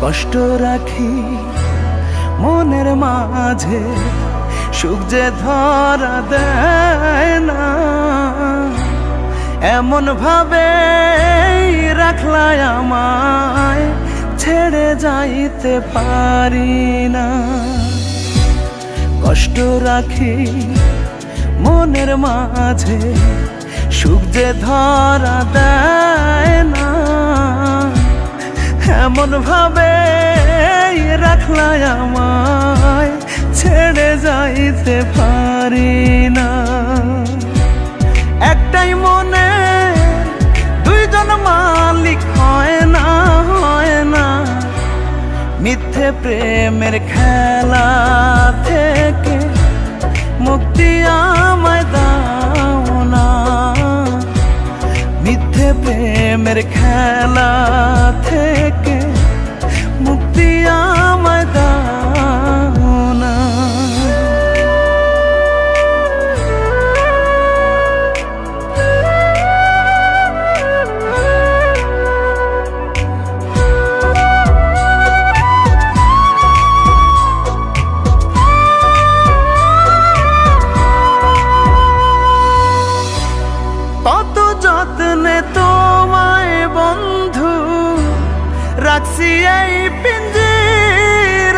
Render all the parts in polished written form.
কষ্ট রাখি মনের মাঝে, সুখ যে ধরা দেয় না, এমন ভাবে রাখলায় আমায়, ছেড়ে যাইতে পারি না। কষ্ট রাখি মনের মাঝে, সুখ যে ধরা দেয় না, এমন ভাবে রাখলায় আমায়, ছেড়ে যাইতে পারি না। একটাই মনে দুইজন মালিক হয় না, হয় না। মিথ্যে প্রেমের খেলা থেকে মুক্তি আমায় দাও না, মিথ্যে প্রেমের খেলা থেকে মুক্তি আমায় দাও না। কত যত্নে তোমায় বন্ধু রাখছি এই পিঞ্জিরায়,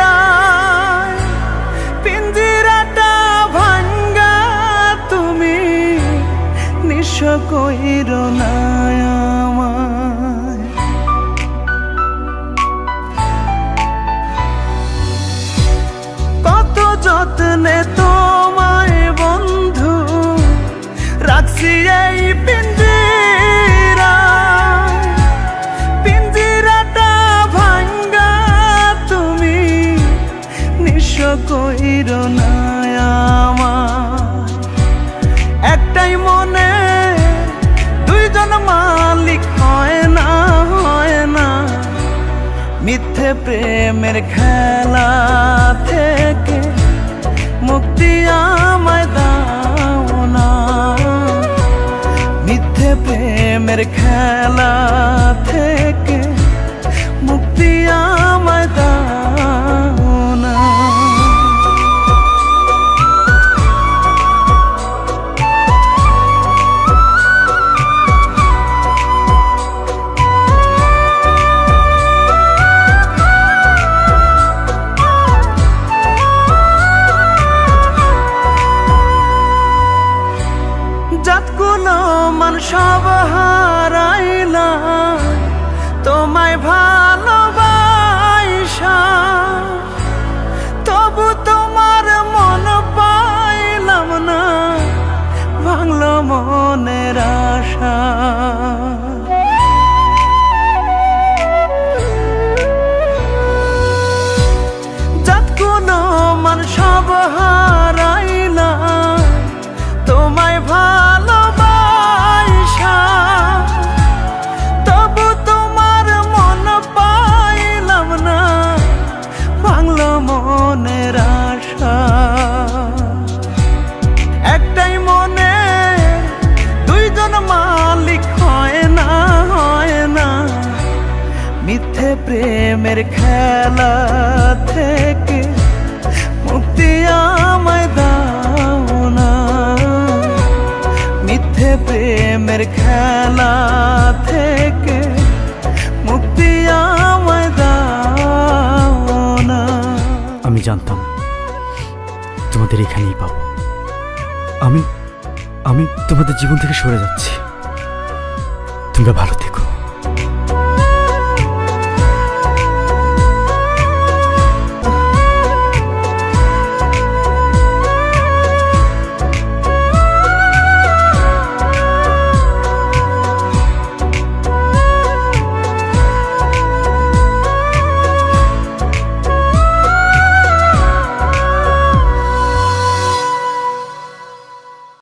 পিঞ্জিরাটা ভাঙ্গা তুমি নিঃস্ব কইরো না আমায়। কত যত্নে তোমায় বন্ধু রাখছি এই পিঞ্জিরায়, পিঞ্জিরাটা ভাঙ্গা তুমি নিঃস্ব কইরো না আমায়। একটাই মনে দুইজন মালিক হয় না, হয় না। মিথ্যে প্রেমের খেলা থেকে মুক্তি আমায় দাও না, মিথ্যে প্রেমের খেলা থেকে মুক্তি আমায় দাও না। জাতগুলো মান সব হারাইলাম তোমায় ভালোবাসা, তবু তোমার মন পাইলাম না, ভাঙলো মনের আশা। জাতগুলো মান সব হারাইলাম তোমায় ভালোবাসা, তবু তোমার মন পাইলাম না, ভাঙলো মনের আশা। একটাই মনে দুইজন মালিক হয় না, হয় না। মিথ্যে প্রেমের খেলা থেকে মুক্তি আমায় দাও না, মিথ্যে প্রেমের খেলা থেকে মুক্তি আমায় দাও না। আমি জানতাম তোমাদের এখানেই পাবো। আমি তোমাদের জীবন থেকে সরে যাচ্ছি। তোমরা ভালো থেকো।